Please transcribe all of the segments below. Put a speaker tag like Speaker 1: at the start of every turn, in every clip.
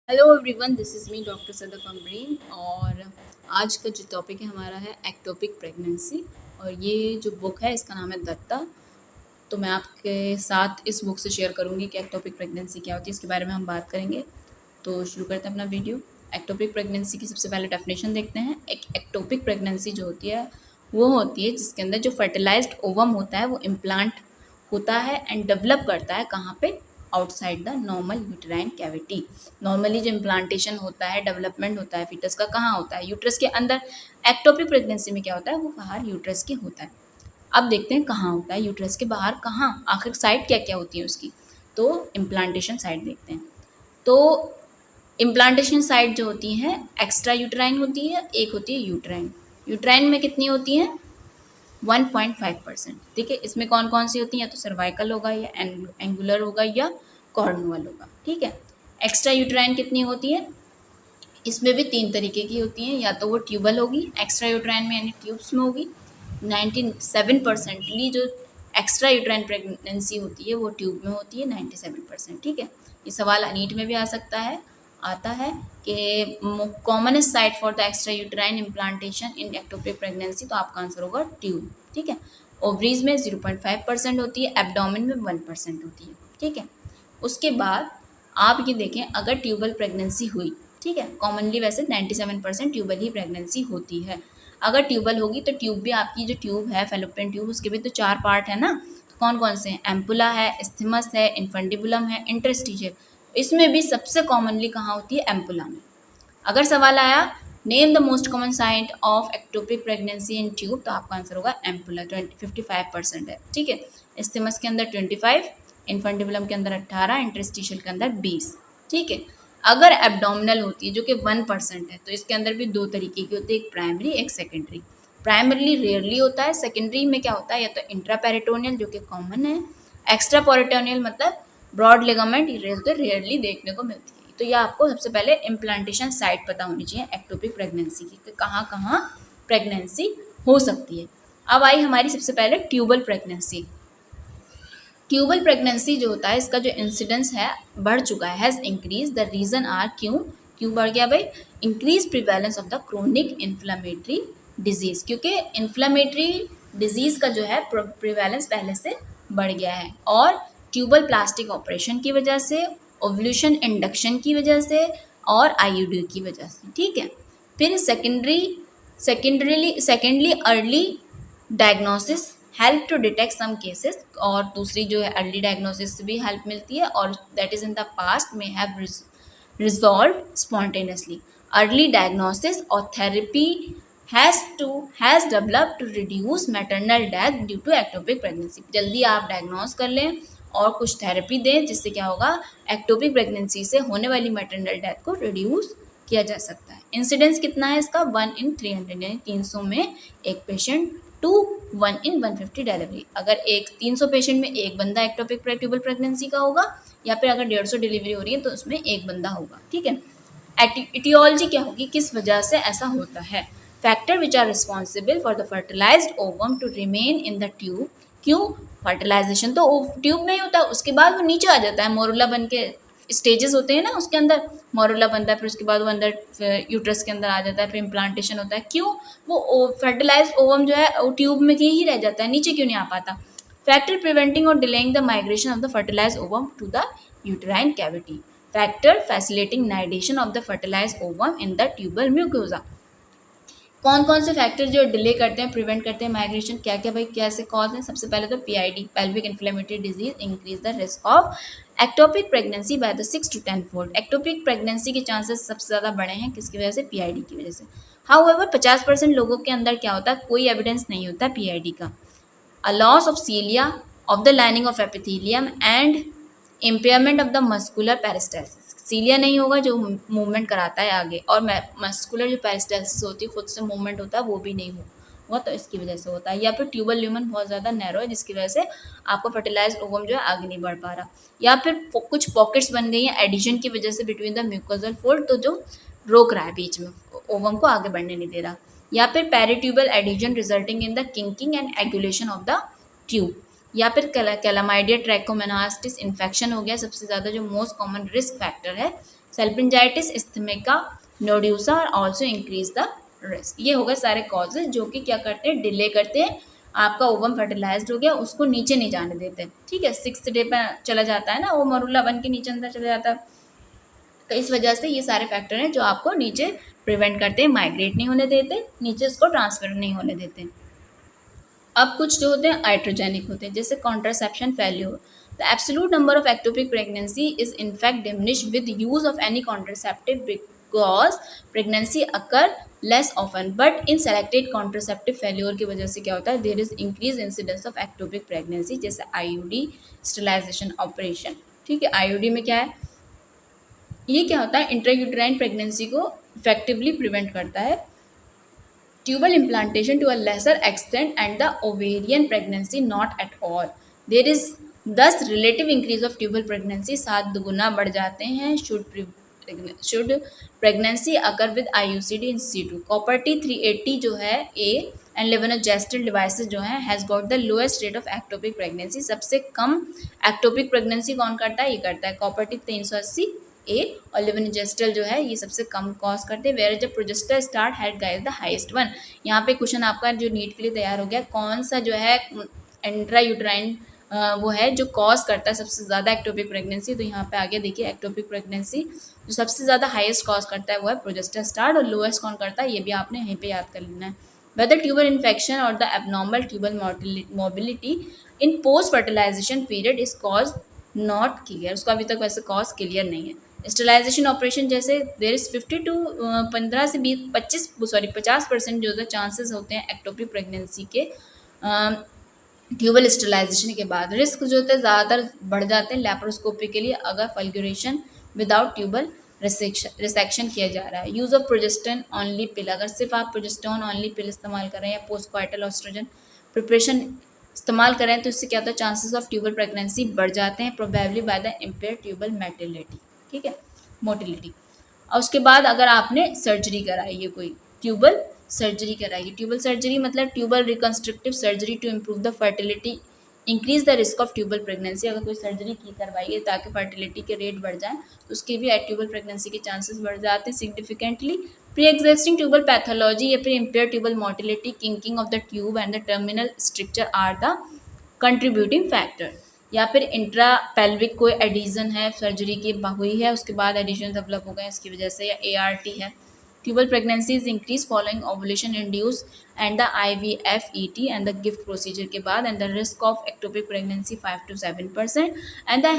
Speaker 1: Hello everyone, this is me doctor Sadaf Amreen. और आज का जो टॉपिक है हमारा है एक्टोपिक प्रेगनेंसी। और ये जो बुक है इसका नाम है दत्ता। तो मैं आपके साथ इस बुक से शेयर करूँगी कि एक्टोपिक प्रेगनेंसी क्या होती है, इसके बारे में हम बात करेंगे। तो शुरू करते हैं अपना वीडियो। एक्टोपिक प्रेगनेंसी की सबसे पहले डेफिनेशन देखते हैं। एक एक्टोपिक प्रेगनेंसी जो होती है वो होती है जिसके अंदर जो फर्टिलाइज्ड ओवम होता है वो इम्प्लांट होता है एंड डेवलप करता है कहाँ पे, outside the normal uterine cavity. Normally जो इम्प्लांटेशन होता है, डेवलपमेंट होता है फिटस का, कहाँ होता है? यूट्रस के अंदर। एक्टोपिक प्रेगनेंसी में क्या होता है, वो बाहर यूट्रस के होता है। अब देखते हैं कहाँ होता है यूट्रस के बाहर, कहाँ आखिर साइड क्या क्या होती है उसकी। तो इम्प्लांटेशन साइड देखते हैं। तो इम्प्लांटेशन साइट जो होती हैं एक्स्ट्रा यूट्राइन होती है, एक होती है यूट्राइन। यूट्राइन में कितनी होती हैं? 1.5%। ठीक है, इसमें कौन कौन सी होती हैं? या तो सर्वाइकल होगा, या एंगुलर होगा, या कॉर्नुअल होगा। ठीक है। एक्स्ट्रा यूट्राइन कितनी होती है? इसमें भी तीन तरीके की होती हैं। या तो वो ट्यूबल होगी, एक्स्ट्रा यूट्राइन में यानी ट्यूब्स में होगी। 97%ली जो एक्स्ट्रा यूट्राइन प्रेगनेंसी होती है वो ट्यूब में होती है, 97%। ठीक है। ये सवाल नीट में भी आ सकता है, आता है कि commonest site for the extra uterine implantation in ectopic pregnancy, तो आपका आंसर होगा ट्यूब। ठीक है। ओवरीज में 0.5% होती है, एब्डोमेन में 1% होती है। ठीक है। उसके बाद आप ये देखें, अगर ट्यूबल प्रेगनेंसी हुई, ठीक है, कॉमनली वैसे 97% ट्यूबल ही प्रेगनेंसी होती है। अगर ट्यूबल होगी तो ट्यूब भी आपकी जो ट्यूब है फेलोपियन ट्यूब, उसके भी तो 4 पार्ट है ना। तो कौन कौन से हैं? एम्पुला है, इस्थमस है, इन्फंडिबुलम है, इंटरस्टिशियल। इसमें भी सबसे कॉमनली कहाँ होती है? एम्पुला में। अगर सवाल आया name the most common site of ectopic pregnancy in tube, तो आपका आंसर होगा एम्पुला। 55% है। ठीक है। इस्थमस के अंदर 25, इन्फंडिबुलम के अंदर 18, इंटरस्टिशियल के अंदर 20। ठीक है। अगर एब्डोमिनल होती है जो कि 1% है, तो इसके अंदर भी दो तरीके की होती है, एक प्राइमरी एक सेकेंडरी। प्राइमरीली रेयरली होता है, सेकेंडरी में क्या होता है, या तो इंट्रापेरिटोनियल जो कि कॉमन है, एक्स्ट्रा पेरिटोनियल मतलब ब्रॉड लिगामेंट, ये रेयरली देखने को मिलती है। तो यह आपको सबसे पहले इम्प्लांटेशन साइट पता होनी चाहिए एक्टोपिक प्रेगनेंसी की, कि कहाँ कहाँ प्रेगनेंसी हो सकती है। अब आई हमारी सबसे पहले ट्यूबल प्रेगनेंसी। ट्यूबल प्रेगनेंसी जो होता है इसका जो इंसिडेंस है बढ़ चुका है, has increase. The reason are, क्यों बढ़ गया भाई? Increase prevalence of the chronic inflammatory disease, क्योंकि इन्फ्लामेटरी डिजीज़ का जो है प्रिवेलेंस पहले से बढ़ गया है, और ट्यूबल प्लास्टिक ऑपरेशन की वजह से, ओवल्यूशन इंडक्शन की वजह से, और आईयूडी की वजह से। ठीक है। फिर secondly early diagnosis help to detect some cases, और दूसरी जो है अर्ली डायग्नोसिस से भी हेल्प मिलती है, और that is in the past may have resolve spontaneously. Early diagnosis और therapy has develop to reduce maternal death due to ectopic pregnancy. जल्दी आप डायग्नोस कर लें और कुछ थेरेपी दें, जिससे क्या होगा, एक्टोपिक प्रेगनेंसी से होने वाली मैटरनल डेथ को रिड्यूस किया जा सकता है। इंसिडेंस कितना है इसका? 1 in 300, यानी 300 में एक पेशेंट, टू 1 in 150 डिलीवरी। अगर 300 पेशेंट में एक बंदा एक्टोपिक ट्यूबल प्रेगनेंसी का होगा, या फिर अगर 150 डिलीवरी हो रही है तो उसमें एक बंदा होगा। ठीक है। एटियोलॉजी क्या होगी, किस वजह से ऐसा होता है? Factor which are responsible for the fertilized ovum to remain in the tube. क्यों? फर्टिलाइजेशन तो ट्यूब में ही होता है, उसके बाद वो नीचे आ जाता है, मोरुला बन के स्टेजेस होते हैं ना, उसके अंदर मोरुला बनता है, फिर उसके बाद वो अंदर यूट्रस के अंदर आ जाता है, फिर इम्प्लांटेशन होता है। क्यों? वो फर्टिलाइज्ड ओवम जो है वो ट्यूब में ही रह जाता है, नीचे क्यों नहीं आ पाता? फैक्टर प्रिवेंटिंग और delaying the migration of the fertilized ovum to the uterine cavity. Factor facilitating nidation of the fertilized ovum in the tubal mucosa. कौन कौन से फैक्टर जो डिले करते हैं, प्रिवेंट करते हैं माइग्रेशन? क्या क्या भाई, कैसे कॉज है? सबसे पहले तो PID, pelvic inflammatory disease, increase the risk of ectopic pregnancy by the 6 to 10 fold. Ectopic pregnancy के चांसेस सबसे ज़्यादा बढ़े हैं, किसकी वजह से? पीआईडी की वजह से। हाउएवर 50% लोगों के अंदर क्या होता है, कोई एविडेंस नहीं होता पीआईडी का। A loss of cilia of the lining of epithelium and impairment of the muscular peristalsis. Cilia नहीं होगा जो मूवमेंट कराता है आगे, और मस्कुलर जो पेरिस्टाल्सिस होती है, खुद से मूवमेंट होता है, वो भी नहीं होगा, तो इसकी वजह से होता है। या फिर ट्यूबल ल्यूमन बहुत ज़्यादा नैरो है, जिसकी वजह से आपका फर्टिलाइज्ड ओवम जो है आगे नहीं बढ़ पा रहा। या फिर कुछ पॉकेट्स बन गई हैं एडिशन की वजह से बिटवीन द म्यूकोजल फोल्ड, तो जो रोक रहा है बीच में, ओवम को आगे बढ़ने नहीं दे रहा। या फिर peritubal adhesion resulting in the kinking and angulation of the tube. या फिर कैलामाइडिया ट्रैकोमेनास्टिस इन्फेक्शन हो गया, सबसे ज़्यादा जो मोस्ट कॉमन रिस्क फैक्टर है सेल्फिंजाइटिस, इस्थमिका नोड्यूसा और ऑल्सो इंक्रीज द रिस्क। ये हो गए सारे कॉजेज जो कि क्या करते हैं, डिले करते हैं। आपका ओवम फर्टिलाइज्ड हो गया, उसको नीचे नहीं जाने देते, ठीक है, 6th डे पे चला जाता है ना, वो मरूला बन के नीचे अंदर चला जाता है। तो इस वजह से ये सारे फैक्टर हैं जो आपको नीचे प्रिवेंट करते हैं, माइग्रेट नहीं होने देते, नीचे इसको ट्रांसफर नहीं होने देते। अब कुछ जो होते हैं आइट्रोजेनिक होते हैं, जैसे contraception failure. The absolute number of ectopic pregnancy is in fact diminished with use of any contraceptive because pregnancy occur less often, but in selected contraceptive failure की वजह से क्या होता है, there is increase incidence of ectopic pregnancy, जैसे IUD sterilization operation. ठीक है, IUD में क्या है, ये क्या होता है, इंट्रायूटेराइन प्रेगनेंसी को इफेक्टिवली प्रिवेंट करता है। Tubal implantation to a lesser extent and the ovarian pregnancy not at all. There is thus relative increase of tubal pregnancy 7 गुना बढ़ जाते हैं should pregnancy occur with IUCD in situ. Copper T 380 जो है A and levonorgestrel devices जो है has got the lowest rate of ectopic pregnancy. सबसे कम ectopic pregnancy कौन करता है, ये करता है Copper T 380 ए, और लेवोनिजेस्ट्रल जो है ये सबसे कम कॉज करते हैं, वेयर जब progesterone start had guys the highest one. यहाँ पे क्वेश्चन आपका जो नीट के लिए तैयार हो गया, कौन सा जो है इंट्रा यूट्राइन वो है जो कॉज करता है सबसे ज़्यादा एक्टोपिक प्रेगनेंसी। तो यहाँ पे आगे देखिए, एक्टोपिक प्रेगनेंसी जो सबसे ज़्यादा हाईएस्ट कॉज करता है वो है प्रोजेस्टर स्टार्ट, और लोएस्ट कौन करता है ये भी आपने यहीं पे याद कर लेना है। वेदर ट्यूबल इन्फेक्शन और the abnormal tubal mobility in post fertilization period is cause not clear, उसका अभी तक वैसे कॉज क्लियर नहीं है। स्टरलाइजेशन ऑपरेशन जैसे देर इज 50 to 15 से 50% जो चांसेस होते हैं एक्टोपिक प्रेगनेंसी के ट्यूबल स्टरलाइजेशन के बाद। रिस्क जो होता है ज़्यादातर बढ़ जाते हैं लैप्रोस्कोपी के लिए अगर फल्गुरेशन विदाउट ट्यूबल रिसेक्शन किया जा रहा है। यूज़ ऑफ प्रोजेस्टेरोन ऑनली पिल, अगर सिर्फ आप प्रोजेस्टेरोन ऑनली पिल इस्तेमाल कर रहे हैं या पोस्टकॉइटल एस्ट्रोजन प्रिपरेशन इस्तेमाल करें तो इससे क्या होता है, चांसेस ऑफ ट्यूबल प्रेगनेंसी बढ़ जाते हैं, probably by the impair tubal motility, ठीक है, मोटिलिटी। और उसके बाद अगर आपने सर्जरी कराई है, कोई ट्यूबल सर्जरी कराई, ट्यूबल सर्जरी मतलब tubal reconstructive surgery to improve the fertility increase the risk of tubal pregnancy, अगर कोई सर्जरी की करवाइए ताकि फर्टिलिटी के रेट बढ़ जाए तो उसके भी ट्यूबल प्रेगनेंसी के चांसेस बढ़ जाते हैं significantly. Pre existing tubal pathology या फिर impaired tubal motility, kinking of the tube and the terminal structure are the contributing factor. या फिर इंट्रा पेल्विक कोई एडिजन है, सर्जरी की हुई है उसके बाद एडिशन डेवलप हो गए इसकी वजह से, या ART है। Tubal pregnancy is increase following ovulation induce and the IVF-ET and the GIFT procedure के बाद, and the risk of ectopic pregnancy 5 to 7%, and the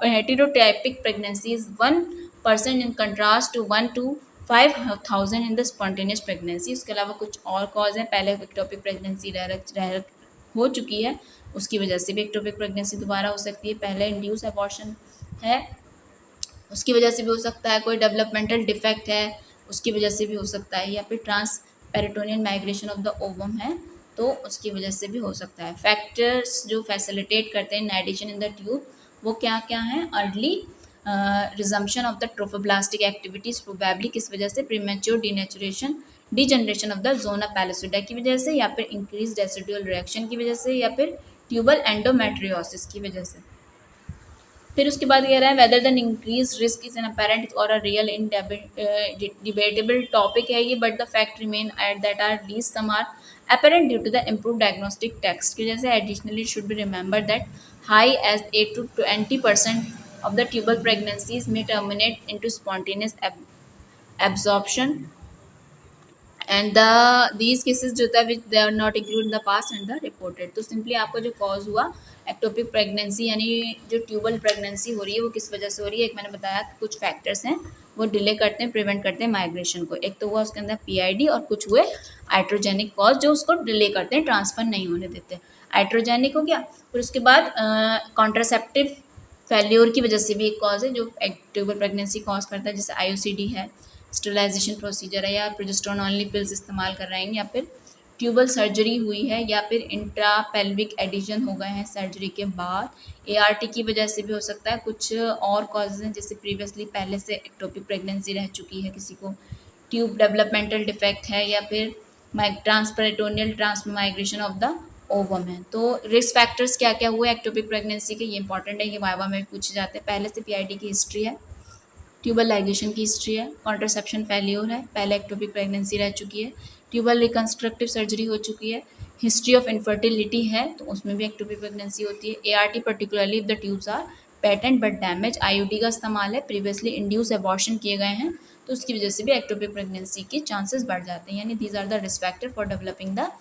Speaker 1: heterotopic pregnancy is 1% in contrast to 1 to 5,000 in the spontaneous pregnancy. उसके अलावा कुछ और cause हैं, पहले ectopic pregnancy हो चुकी है उसकी वजह से भी एक्टोपिक प्रेगनेंसी दोबारा हो सकती है, पहले इंड्यूस अबॉर्शन है उसकी वजह से भी हो सकता है, कोई डेवलपमेंटल डिफेक्ट है उसकी वजह से भी हो सकता है, या फिर transperitoneal migration of the ovum है तो उसकी वजह से भी हो सकता है। फैक्टर्स जो फैसिलिटेट करते हैं नाइडेशन इन द ट्यूब वो क्या क्या हैं, early resumption of the trophoblastic activities probably किस वजह से, premature denaturation degeneration of the zona pellucida की वजह से, या फिर इंक्रीज रेसिडुअल रिएक्शन की वजह से, या फिर ट्यूबल एंडोमेट्रियोसिस की वजह से। फिर उसके बाद कह रहा है whether than increase risk is an apparent और a real in debatable topic है ये, but the fact remain at that are least some are apparent due to the improved diagnostic text की वजह से। Additionally it should be remembered that high as 8 to 20% of the tubal pregnancies may terminate into spontaneous absorption and these cases जो था which they are not included in the past and the reported। तो simply आपको जो cause हुआ ectopic pregnancy यानी जो tubal pregnancy हो रही है वो किस वजह से हो रही है, एक मैंने बताया कि कुछ फैक्टर्स हैं वो डिले करते हैं, प्रिवेंट करते हैं माइग्रेशन को। एक तो हुआ उसके अंदर PID और कुछ हुए आइट्रोजेनिक कॉज जो उसको डिले करते हैं, ट्रांसफर नहीं होने देते। आइट्रोजेनिक हो गया, फिर उसके बाद कॉन्ट्रासेप्टिव फेल्योर की वजह से भी एक कॉज है जो ट्यूबल प्रेगनेंसी कॉज करता है, जैसे IUCD है, स्टरलाइजेशन प्रोसीजर है, या प्रोजेस्टेरोन ऑनली पिल्स इस्तेमाल कर रहे हैं, या फिर ट्यूबल सर्जरी हुई है, या फिर इंट्रा पेल्विक एडिशन हो गए हैं सर्जरी के बाद। ART की वजह से भी हो सकता है। कुछ और कॉजेज हैं जैसे प्रीवियसली पहले से एक्टोपिक प्रेगनेंसी रह चुकी है किसी को, ट्यूब डेवलपमेंटल डिफेक्ट है, या फिर ट्रांसपेरिटोनियल ट्रांसमाइग्रेशन ऑफ द ओवम है। तो रिस्क फैक्टर्स क्या क्या हुए एक्टोपिक प्रेगनेंसी के, ये इंपॉर्टेंट है, ये वाइवा में पूछे जाते हैं। पहले से PID की हिस्ट्री है, ट्यूबल लाइगेशन की हिस्ट्री है, कॉन्ट्रासेप्शन फेल्योर है, पहले एक्टोपिक प्रेगनेंसी रह चुकी है, ट्यूबल रिकंस्ट्रक्टिव सर्जरी हो चुकी है, हिस्ट्री ऑफ इनफर्टिलिटी है तो उसमें भी एक्टोपिक प्रेगनेंसी होती है, ART particularly if the tubes are patent but damage, IUD का इस्तेमाल है, प्रीवियसली इंड्यूस एबॉर्शन किए गए हैं तो उसकी वजह से भी एक्टोपिक प्रेगनेंसी के चांसेस बढ़ जाते हैं, यानी these are the risk factor for developing the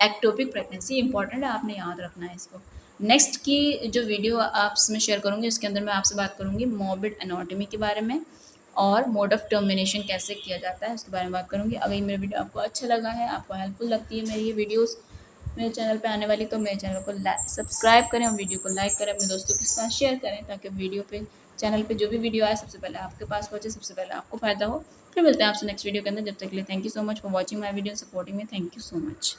Speaker 1: ectopic pregnancy. Important है, आपने याद रखना है इसको। नेक्स्ट की जो वीडियो आपसे मैं शेयर करूँगी उसके अंदर मैं आपसे बात करूँगी मॉर्बिड एनाटॉमी के बारे में और मोड ऑफ टर्मिनेशन कैसे किया जाता है उसके बारे में बात करूँगी। अगर ये मेरा वीडियो आपको अच्छा लगा है, आपको हेल्पफुल लगती है मेरी ये वीडियोस मेरे चैनल पे आने वाली, तो मेरे चैनल को सब्सक्राइब करें और वीडियो को लाइक करें, अपने दोस्तों के साथ शेयर करें ताकि वीडियो पे चैनल पे जो भी वीडियो आए सबसे पहले आपके पास पहुँचे, सबसे पहले आपको फ़ायदा हो। फिर मिलते हैं आपसे नेक्स्ट वीडियो के अंदर, जब तक के लिए thank you so much for watching my video, supporting में, थैंक यू सो मच।